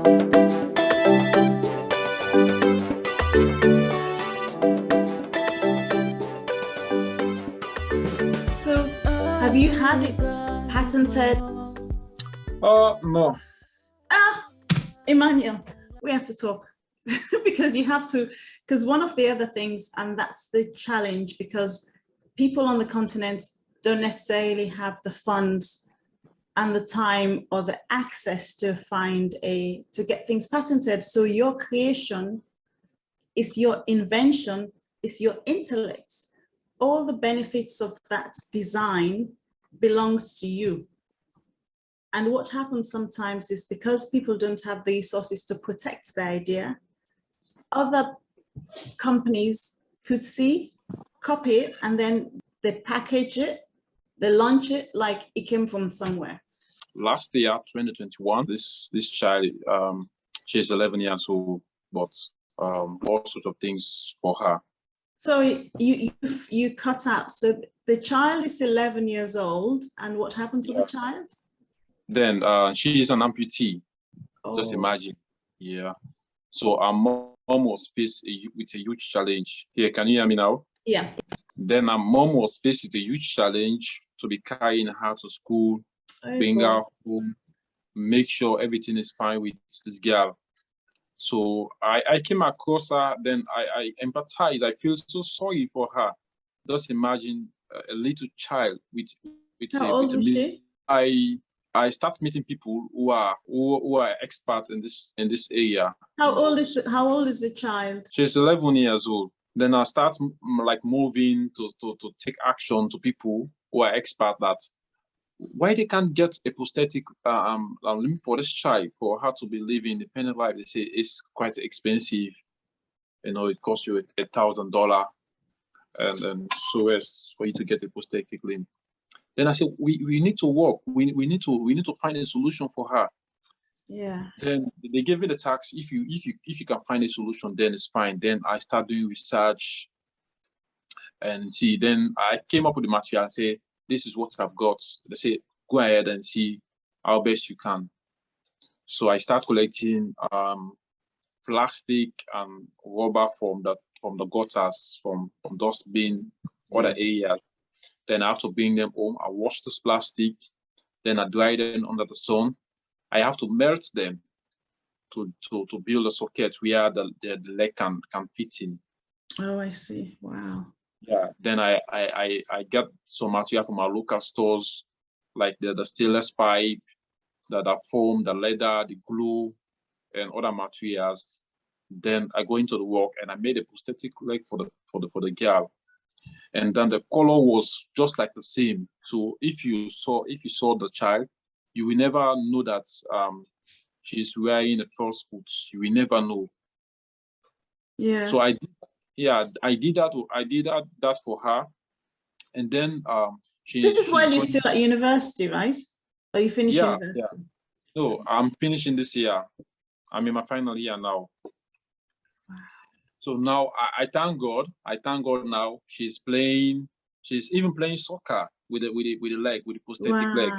So, have you had it patented? No. Emmanuel, we have to talk because you have to, because one of the other things, and that's the challenge, because people on the continent don't necessarily have the funds and the time or the access to to get things patented. So your creation is your invention, is your intellect. All the benefits of that design belongs to you. And what happens sometimes is because people don't have the resources to protect their idea, other companies could see, copy it, and then they package it, they launch it like it came from somewhere. Last year, 2021, this child, she's 11 years old, but all sorts of things for her. So you cut out. So the child is 11 years old, and what happened to the child? Then she is an amputee. Oh. Just imagine. Yeah. So our mom was faced with a huge challenge. Here, can you hear me now? Yeah. Then our mom was faced with a huge challenge to be carrying her to school, bring her home, make sure everything is fine with this girl. So I came across her, then I empathize. I feel so sorry for her. Just imagine a little child with How old was she? I start meeting people who are experts in this area. How old is the child? She's 11 years old. Then I start like moving to take action to people who are expert that why they can't get a prosthetic limb for this child, for her to be living independent life. They say it's quite expensive. You know, it costs you $1,000, and then so as for you to get a prosthetic limb. Then I said, we need to work. We need to find a solution for her. Yeah. Then they gave me the tax. If you can find a solution, then it's fine. Then I start doing research and see. Then I came up with the material and say, this is what I've got. They say, go ahead and see how best you can. So I start collecting plastic and rubber from the gutters, from dustbin, other areas. Then I have to bring them home. I wash this plastic, then I dry them under the sun. I have to melt them to build a socket where the leg can fit in. Oh, I see. Wow. Yeah. Then I get some material from our local stores, like the stainless pipe, the foam, the leather, the glue, and other materials. Then I go into the work and I made a prosthetic leg for the girl. And then the color was just like the same. So if you saw the child, you will never know that she's wearing a false foot. You will never know. Yeah. So I did that for her, and then This is while you're still at university, right? Or you finished university? Yeah. No, I'm finishing this year. I'm in my final year now. Wow. So now I thank God. I thank God now. She's even playing soccer with the prosthetic leg.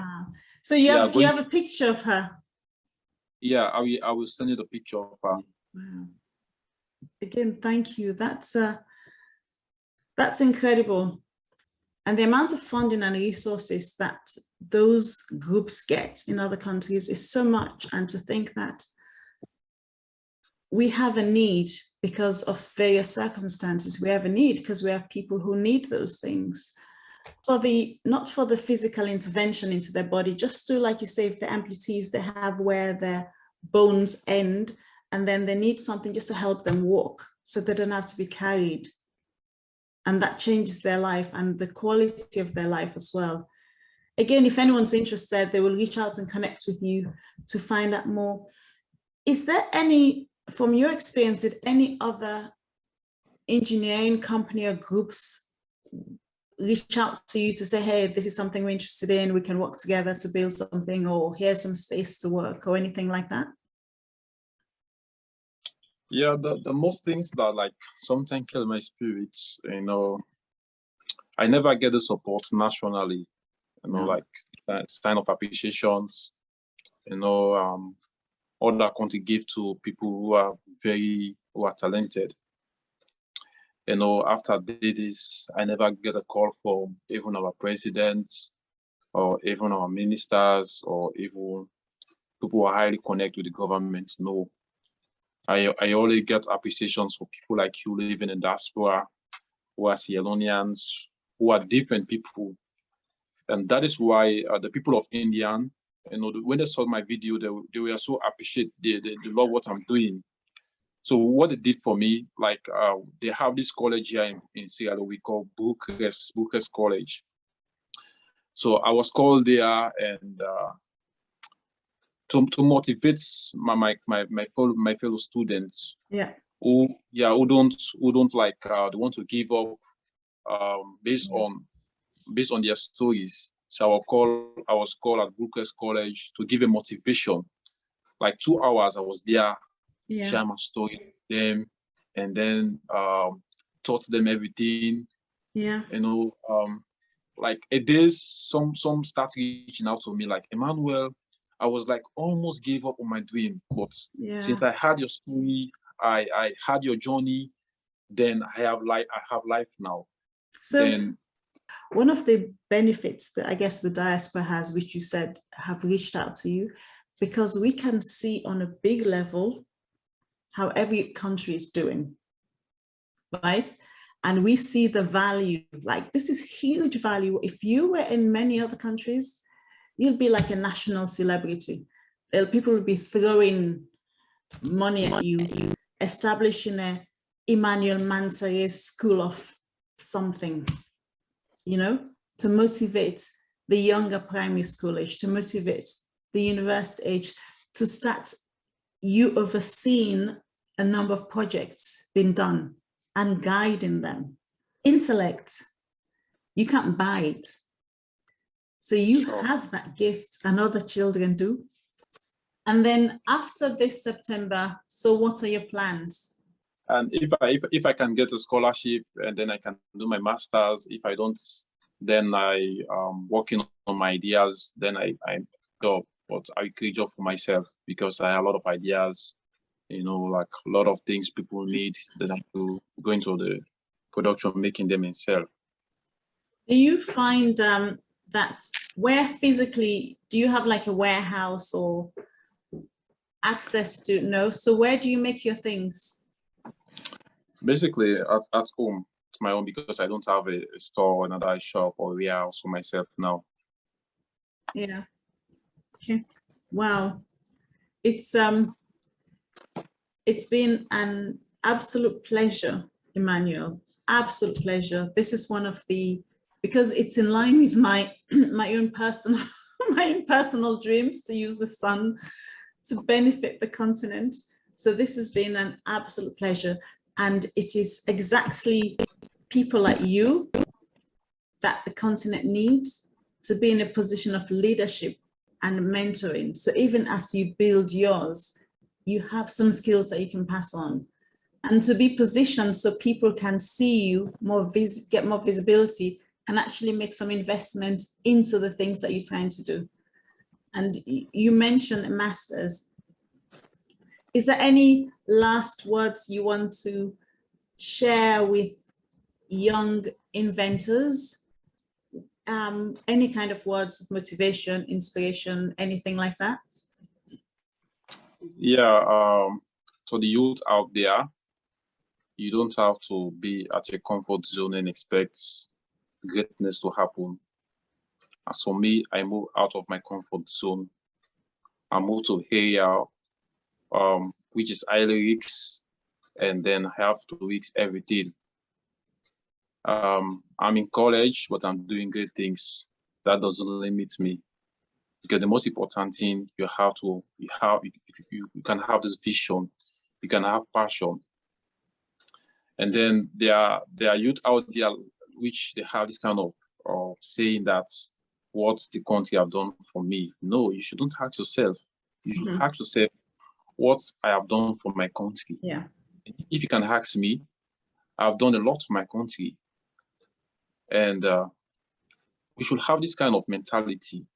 So do you have a picture of her? Yeah, I will send you the picture of her. Wow. Again, thank you. That's incredible. And the amount of funding and resources that those groups get in other countries is so much. And to think that we have a need because of various circumstances, we have a need because we have people who need those things. Not for the physical intervention into their body, just to, like you say, if the amputees, they have where their bones end, and then they need something just to help them walk so they don't have to be carried. And that changes their life and the quality of their life as well. Again, if anyone's interested, they will reach out and connect with you to find out more. Is there any, from your experience, did any other engineering company or groups reach out to you to say, hey, this is something we're interested in, we can work together to build something, or here's some space to work, or anything like that? Yeah, the most things that like sometimes kill my spirits, you know, I never get the support nationally, you know, like sign of appreciations, you know, other country give to people who are talented. You know, after I did this, I never get a call from even our presidents or even our ministers or even people who are highly connected with the government. No, I only get appreciations for people like you living in diaspora, who are Sierra Leoneans, who are different people. And that is why the people of India, you know, when they saw my video, they were so appreciate, they love what I'm doing. So what they did for me, like they have this college here in Sierra Leone we call Bukes College. So I was called there and to motivate my fellow students. Yeah. Who don't like they want to give up based on their stories. So I was called at Bukes College to give a motivation. Like 2 hours I was there, share my story with them, and then taught them everything. Yeah. You know, like a day some start reaching out to me like, Emmanuel, I was like almost gave up on my dream, but since I heard your story, I had your journey, then I have life now. So then one of the benefits that I guess the diaspora has, which you said have reached out to you, because we can see on a big level how every country is doing, right? And we see the value, like this is huge value. If you were in many other countries, you'll be like a national celebrity. People will be throwing money at you, establishing a Emmanuel Mansaray school of something, you know, to motivate the younger primary school age, to motivate the university age, to start you overseeing a number of projects being done and guiding them. Intellect, you can't buy it. So you have that gift and other children do. And then after this September, so what are your plans? And if I can get a scholarship and then I can do my master's, if I don't, then I working on my ideas, then I job, but I create job for myself because I have a lot of ideas, you know, like a lot of things people need, then I have to go into the production, making them and sell. Do you find that where physically, do you have like a warehouse or access to, no? So where do you make your things? Basically at home, it's my own, because I don't have a store, another shop or warehouse for myself now. Yeah. Okay. Wow. It's been an absolute pleasure, Emmanuel. Absolute pleasure. This is one of the, because it's in line with my my own personal dreams to use the sun to benefit the continent. So this has been an absolute pleasure. And it is exactly people like you that the continent needs to be in a position of leadership and mentoring. So even as you build yours, you have some skills that you can pass on, and to be positioned so people can see you more, get more visibility, and actually make some investment into the things that you're trying to do. And you mentioned a master's. Is there any last words you want to share with young inventors? Any kind of words of motivation, inspiration, anything like that? Yeah, to the youth out there, you don't have to be at your comfort zone and expect greatness to happen. As for me, I move out of my comfort zone. I move to area which is highly risk, and then I have to risk everything. I'm in college, but I'm doing great things. That doesn't limit me, because the most important thing you can have this vision, you can have passion. And then there are youth out there which they have this kind of saying that what the country have done for me. No, you shouldn't ask yourself. You should ask yourself what I have done for my country. Yeah. If you can ask me, I've done a lot for my country. And we should have this kind of mentality.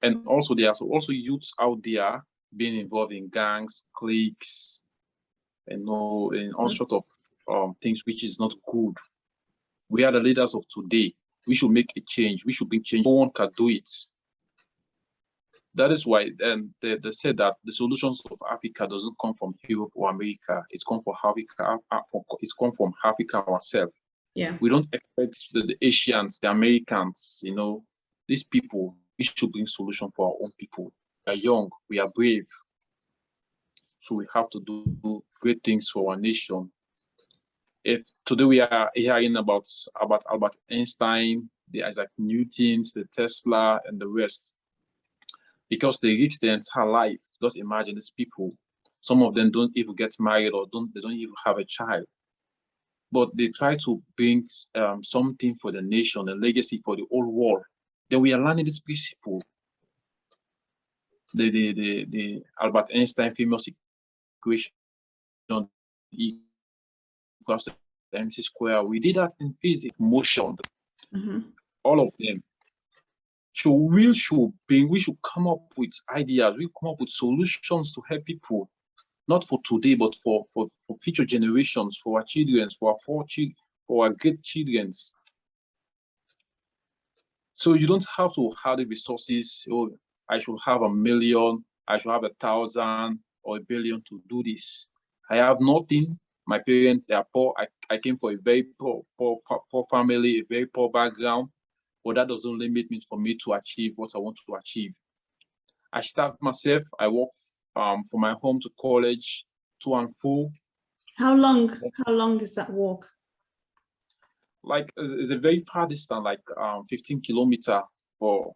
And also there are also youths out there being involved in gangs, cliques, and in all sorts of things which is not good. We are the leaders of today. We should make a change. We should bring change. No one can do it. That is why they said that the solutions of Africa doesn't come from Europe or America. It's come from Africa. It's come from Africa ourselves. Yeah. We don't expect the Asians, the Americans, these people. We should bring solution for our own people. We are young. We are brave. So we have to do great things for our nation. If today we are hearing about Albert Einstein, the Isaac Newtons, the Tesla, and the rest, because they risk their entire life. Just imagine these people. Some of them don't even get married or they don't even have a child. But they try to bring something for the nation, a legacy for the whole world. Then we are learning this principle. The Albert Einstein famous equation equals to MC square. We did that in physics, motion, all of them. So we should come up with ideas. We come up with solutions to help people, not for today, but for future generations, for our children, for our great children. So you don't have to have the resources. Oh, I should have 1 million. I should have 1,000 or 1 billion to do this. I have nothing. My parents, they are poor. I came from a very poor family, a very poor background. But that doesn't limit me for me to achieve what I want to achieve. I start myself. I walk from my home to college, to and fro. How long is that walk? Like it's a very far distance, like 15 kilometers for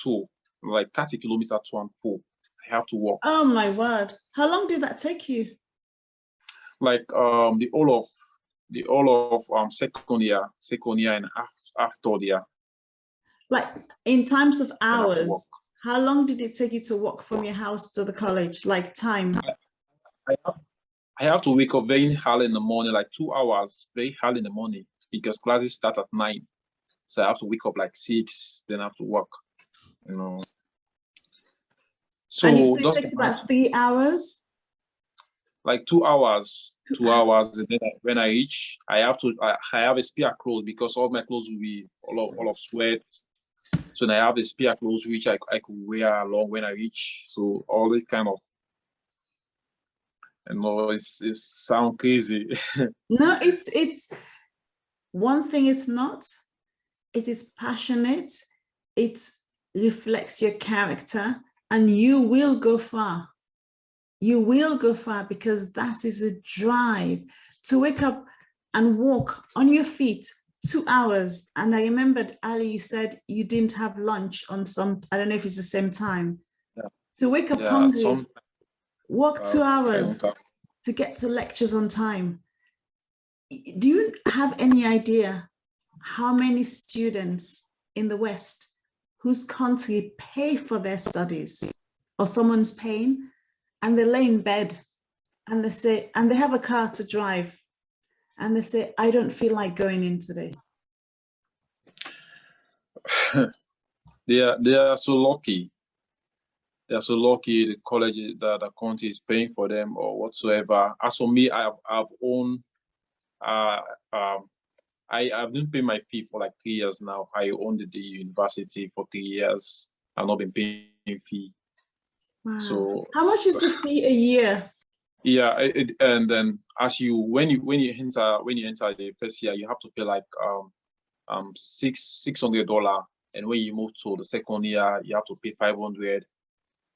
two, like 30 kilometers to and fro. I have to walk. Oh my word! How long did that take you? Like the whole of second year and half third year. Like in terms of hours, how long did it take you to walk from your house to the college? Like time? I have to wake up very early in the morning, like 2 hours, very early in the morning, because classes start at 9. So I have to wake up like 6, then I have to work, So, and it takes about 3 hours? Like 2 hours, 2 hours. And then when I reach, I have a spare clothes because all my clothes will be all of sweat. So then I have a spare clothes which I could wear along when I reach. So all this kind of, it sound crazy. No, it's one thing is not. It is passionate. It reflects your character, and you will go far. You will go far because that is a drive to wake up and walk on your feet 2 hours. And I remembered, Ali, you said you didn't have lunch on I don't know if it's the same time. Yeah. To wake up hungry, walk 2 hours to get to lectures on time. Do you have any idea how many students in the West whose country pay for their studies, or someone's paying, and they lay in bed and they say, and they have a car to drive, and they say, I don't feel like going in today? They are so lucky. They are so lucky the college, the country is paying for them or whatsoever. As for me, I've owned, I've been paying my fee for like 3 years now. I owned the university for 3 years. I've not been paying fee. Wow. So how much is the fee a year? Yeah, and then when you enter the first year, you have to pay like $600, and when you move to the second year, you have to pay $500.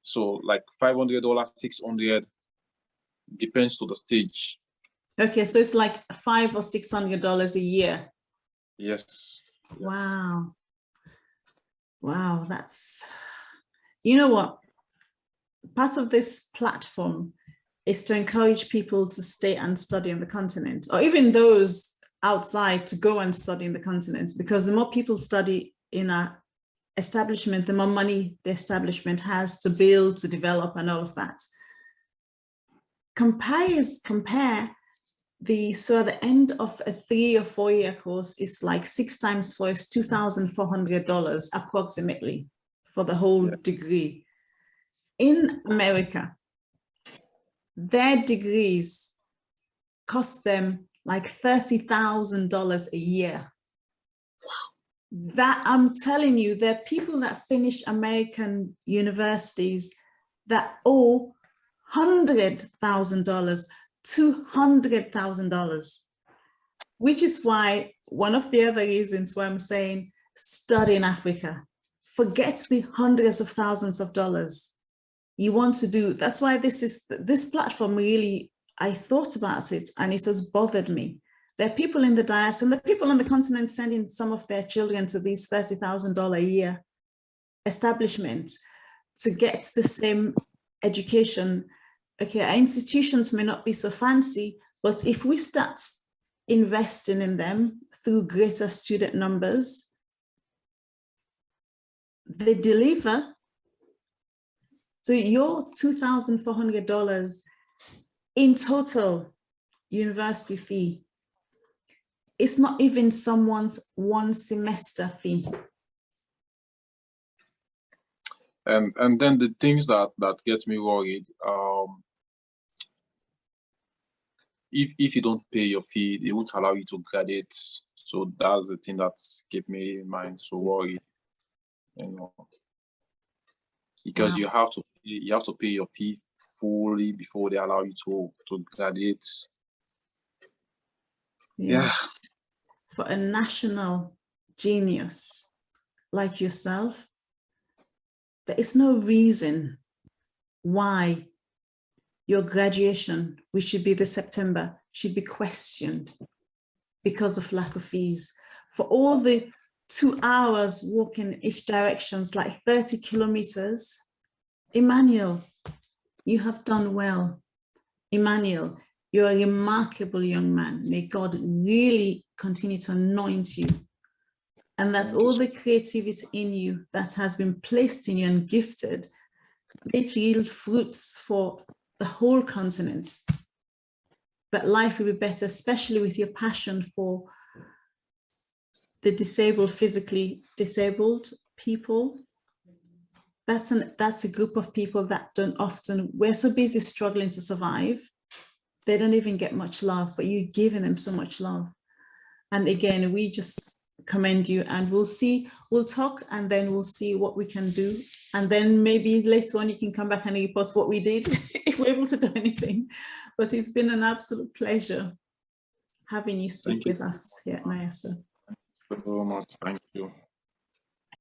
So like $500, $600, depends to the stage. Okay, so it's like $500 or $600 a year. Yes. Wow. Wow, that's, you know what? Part of this platform is to encourage people to stay and study on the continent, or even those outside to go and study in the continent, because the more people study in our establishment, the more money the establishment has to build, to develop, and all of that. Compare so at the end of a 3 or 4 year course is like 6 times 4 is $2,400 approximately for the whole degree. in America, their degrees cost them like $30,000 a year. That, I'm telling you, there are people that finish American universities that owe $100,000, $200,000, which is why one of the other reasons why I'm saying study in Africa. Forget the hundreds of thousands of dollars you want to do. That's why this platform really, I thought about it and it has bothered me. There are people in the diaspora and the people on the continent sending some of their children to these $30,000 a year establishments to get the same education. Okay, our institutions may not be so fancy, but if we start investing in them through greater student numbers, they deliver. So your $2,400 in total university fee, it's not even someone's one semester fee. And then the things that gets me worried, if you don't pay your fee, they won't allow you to graduate. So that's the thing that's kept me in mind so worried, you know, because you have to pay your fee fully before they allow you to graduate. Yeah. For a national genius like yourself, there is no reason why your graduation, which should be this September, should be questioned because of lack of fees. For all the 2 hours walking each directions, like 30 kilometers, Emmanuel, you have done well. Emmanuel, you're a remarkable young man. May God really continue to anoint you. And that's all the creativity in you that has been placed in you and gifted, may it yield fruits for the whole continent. That life will be better, especially with your passion for the disabled, physically disabled people. That's a group of people that don't often, we're so busy struggling to survive. They don't even get much love, but you're giving them so much love. And again, we just commend you, and we'll talk, and then we'll see what we can do. And then maybe later on you can come back and report what we did, if we're able to do anything. But it's been an absolute pleasure having you speak with us here at NIASA. Thank you so much. Thank you.